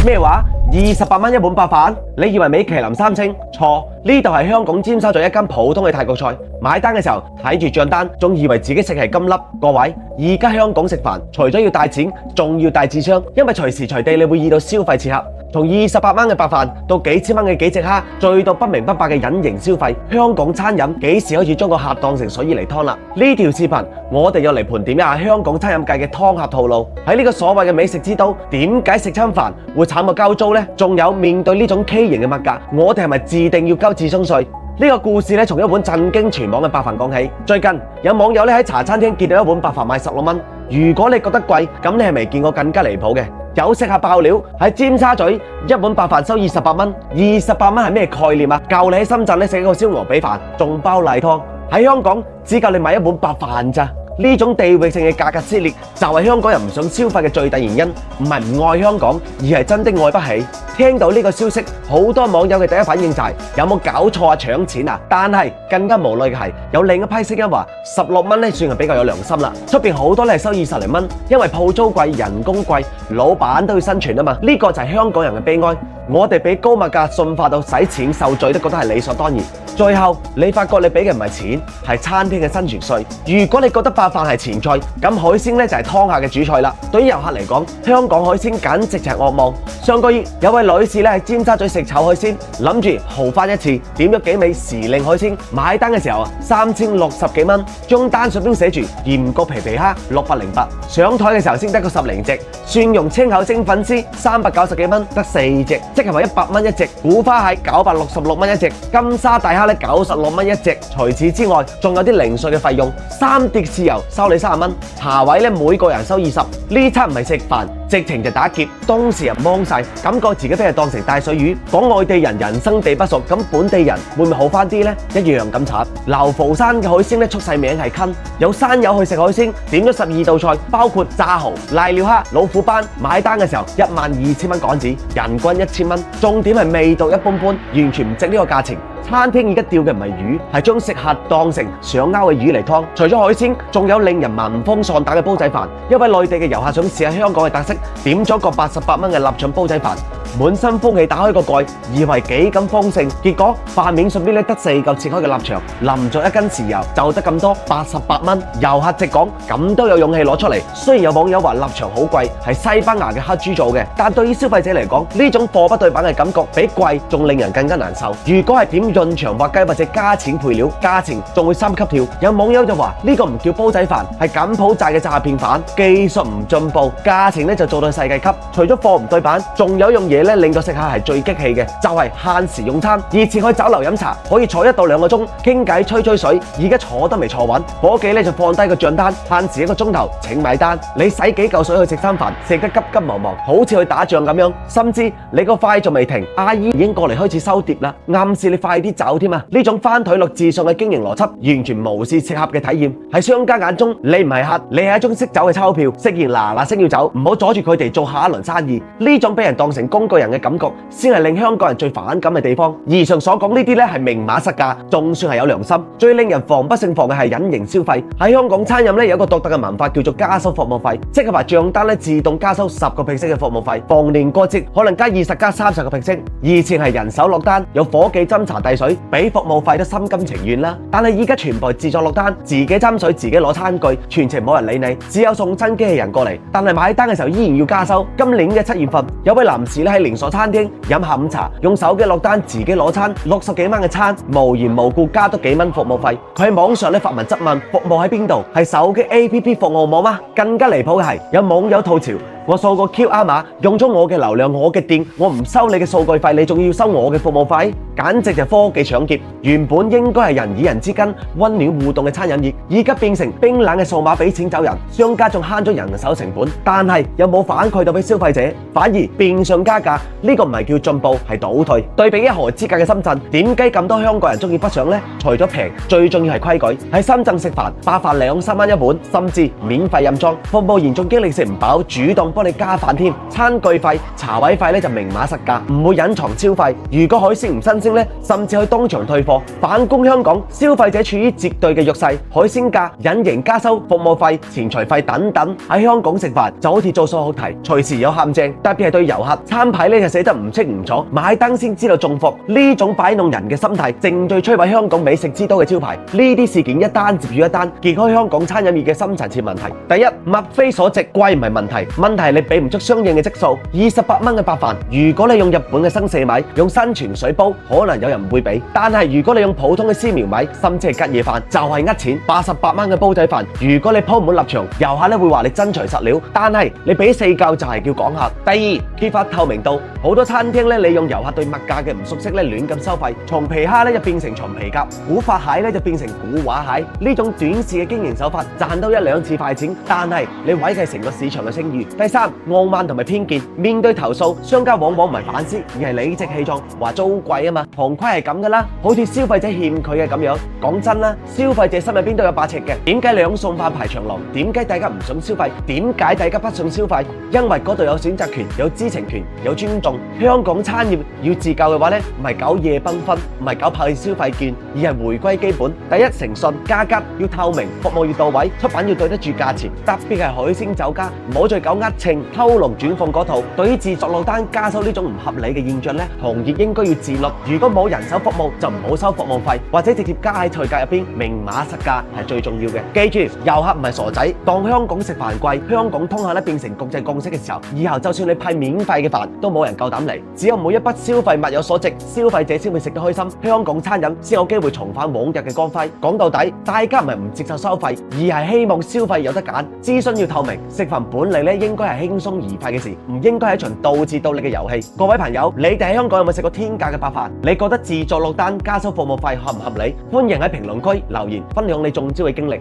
咩話？28蚊一碗白飯？你以為米其林3星？錯，呢度係香港尖沙咀一間普通嘅泰國菜。買單嘅時候睇住賬單，仲以為自己食係金粒。各位，而家香港食飯，除咗要帶錢，仲要帶智商，因為隨時隨地你會遇到消費刺客。從28蚊嘅白飯到幾千蚊嘅幾隻蝦，再到不明不白嘅隱形消費，香港餐飲幾時開始將個客當成水魚嚟劏啦？呢條視頻我哋又嚟盤點一下香港餐飲界嘅劏客套路。喺呢個所謂嘅美食之都，點解食餐飯會慘過交租呢？仲有面對呢種畸形嘅物價，我哋係咪自定要交智商稅？呢個故事咧，從一碗震驚全網嘅白飯講起。最近有網友咧喺茶餐廳見到一碗白飯賣16蚊。如果你覺得貴，咁你係未見過更加離譜嘅？有食客爆料喺尖沙咀一碗白飯收28蚊，28蚊係咩概念啊？夠你喺深圳咧食一個燒鵝髀飯，仲包例湯。喺香港只夠你買一碗白飯咋？呢種地域性嘅價格撕裂，就係香港人唔想消費嘅最大原因，唔係唔愛香港，而係真的愛不起。聽到呢個消息，好多網友嘅第一反應就係有冇搞錯啊？搶錢啊！但係更加無奈嘅係，有另一批聲音話16蚊咧算係比較有良心啦。出邊好多咧係收20零蚊，因為鋪租貴、人工貴，老闆都要生存啊嘛。呢個就係香港人嘅悲哀。我哋俾高物價馴化到使錢受罪都覺得係理所當然。最後你發覺你俾嘅唔係錢，係餐廳嘅生存稅。如果你覺得白飯係前菜，咁海鮮咧就係劏客嘅主菜啦。對於遊客嚟講，香港海鮮簡直就係噩夢。上個月有位女士咧喺尖沙咀食炒海鮮，諗住豪翻一次，點咗幾味時令海鮮，買單嘅時候3060幾蚊，張單上邊寫住鹽焗皮皮蝦608，上台嘅時候先得個10零隻，蒜蓉青口蒸粉絲390幾蚊，得4隻，即係話100蚊一隻，古花蟹966蚊一隻，金沙大蝦咧96蚊一隻。除此之外，仲有啲零碎嘅費用，3碟豉油收你30蚊，茶位咧每個人收20。呢餐唔係食飯，直情就打劫，當時人懵晒，感覺自己俾人當成大水魚。講外地人人生地不熟，咁本地人會唔會好翻啲呢？一樣咁慘。流浮山嘅海鮮咧，出世名係坑，有山友去食海鮮，點咗12道菜，包括炸蠔、瀨尿蝦、老虎斑，買單嘅時候12000蚊港紙，人均1000蚊。重點係味道一般般，完全唔值呢個價錢。餐廳而家釣嘅唔係魚，係將食客當成想勾嘅魚嚟劏。除咗海鮮，仲有令人聞風喪膽嘅煲仔飯。一位內地嘅遊客想試下香港嘅特色，點咗個88蚊嘅臘腸煲仔飯，滿身風氣打開個蓋，以為幾咁豐盛，結果飯面上邊咧得4嚿切開嘅臘腸，淋咗一斤豉油，就得咁多88蚊。遊客直講咁都有勇氣攞出嚟。雖然有網友話臘腸好貴，係西班牙嘅黑豬做嘅，但對於消費者嚟講，呢種貨不對版嘅感覺比貴仲令人更加難受。如果係點潤腸滑雞或者加錢配料，價錢仲會3級跳。有網友就話呢個唔叫煲仔飯，係柬埔寨嘅詐騙飯，技術唔進步，價錢咧就做到世界級。除咗貨唔對版，仲有一樣嘢咧令到食客係最激氣嘅，就係限時用餐。以前去酒樓飲茶可以坐1到2個鐘傾偈吹吹水，而家坐都未坐穩，伙計咧就放低個賬單，限時1個鐘頭請買單。你使幾嚿水去食餐飯，食得急急忙忙，好似去打仗咁樣，甚至你個筷仲未停，阿姨已經過嚟開始收碟啦，暗示你快啲走添啊！呢種翻腿率至上嘅經營邏輯，完全無視食客嘅體驗。喺商家眼中，你唔係客，你係一張識走嘅鈔票，食完嗱聲要走，唔好阻住佢哋做下一輪生意。呢種俾人當成工具人嘅感覺，先係令香港人最反感嘅地方。以上所講呢啲咧係明碼實價，仲算係有良心。最令人防不勝防嘅係隱形消費。喺香港餐飲咧有一個獨特嘅文化叫做加收服務費，即係話賬單咧自動加收10%嘅服務費，逢年過節可能加20加30%。以前係人手落單，有伙計斟茶遞水，俾服務費都心甘情願啦。但係依家全部係自助落單，自己斟水，自己攞餐具，全程冇人理你，只有送餐機器人過嚟。但係買單嘅時候依然要加收。今年嘅7月份，有位男士咧喺連鎖餐廳飲下午茶，用手機落單，自己攞餐，60幾蚊嘅餐，無緣無故加多幾蚊服務費。佢喺網上咧發文質問服務喺邊度？係手機 APP 服務冇嗎？更加離譜嘅係，有網友吐槽：我掃個 QR 碼，用咗我嘅流量，我嘅店，我唔收你嘅數據費，你仲要收我嘅服務費？簡直就科技搶劫！原本應該係人與人之間溫暖互動嘅餐飲業，而家變成冰冷嘅數碼俾錢走人，商家仲慳咗人手成本，但係有冇反饋到俾消費者？反而變相加價，呢個唔係叫進步，係倒退。對比一河之隔嘅深圳，點解咁多香港人中意北上呢？除咗平，最重要係規矩。喺深圳食飯，白飯2、3蚊一碗，甚至免費任裝，服務員仲經歷食唔飽，主動幫你加飯添。餐具費、茶位費咧就明碼實價，唔會隱藏消費。如果海鮮唔新鮮咧，甚至可以當場退貨。反攻香港，消費者處於絕對嘅弱勢，海鮮價隱形加收服務費、前台費等等。喺香港食飯就好似做數學題，隨時有陷阱。特別係對遊客，餐牌咧就寫得唔清唔楚，買單先知道中伏。呢種擺弄人嘅心態，正在摧毀香港美食之都嘅招牌。呢啲事件一單接住一單，揭開香港餐飲業嘅深層次問題。第一，物非所值，貴唔係問題，問題係你俾唔出相應嘅質素。28蚊嘅白飯，如果你用日本嘅生四米，用新泉水煲，可能有人唔會俾。但係如果你用普通嘅絲苗米，甚至係吉野飯，就係呃錢。88蚊嘅煲仔飯，如果你鋪唔滿立場，遊客咧會話你真材實料。但係你俾4嚿就係叫講客。第二，揭發透明度，好多餐廳咧利用遊客對物價嘅唔熟悉咧亂咁收費，從皮蝦咧就變成從皮甲，古法蟹咧就變成古畫蟹。呢種短視嘅經營手法，賺到1、2次快錢，但係你毀嘅成個市場嘅聲譽。第三，傲慢同埋偏見，面對投訴，商家往往唔係反思，而係理直氣壯話租貴啊嘛，行規係咁噶啦，好似消費者欠佢嘅咁樣。講真啦，消費者心入邊都有把尺嘅，點解兩餸飯排長龍？點解大家唔想消費？點解大家不想消費？因為嗰度有選擇權、有知情權、有尊重。香港餐業要自救嘅話咧，唔係搞夜繽紛，唔係搞派消費券，而係回歸基本。第一，誠信，價格要透明，服務要到位，出品要對得住價錢。特別係海鮮酒家，唔好再搞呃秤、偷龍轉鳳嗰套。對於自作落單加收呢種唔合理嘅現象咧，行業應該要自律。如果冇人手服務，就唔好收服務費，或者直接加喺菜價入邊，明碼實價係最重要嘅。記住，遊客唔係傻仔，當香港食飯貴，香港通客咧變成國際共識嘅時候，以後就算你派免費嘅飯，都冇人夠膽嚟。只有每一筆消費物有所值，消費者先會食得開心，香港餐飲先有機會重返往日嘅光輝。講到底，大家唔係唔接受收費，而係希望消費有得揀，諮詢要透明，食飯本嚟咧應該係輕鬆愉快嘅事，唔應該係一場鬥智鬥力嘅遊戲。各位朋友，你哋喺香港有冇食過天價嘅白飯？你覺得自作落單加收服務費合唔合理？歡迎喺評論區留言分享你中招嘅經歷。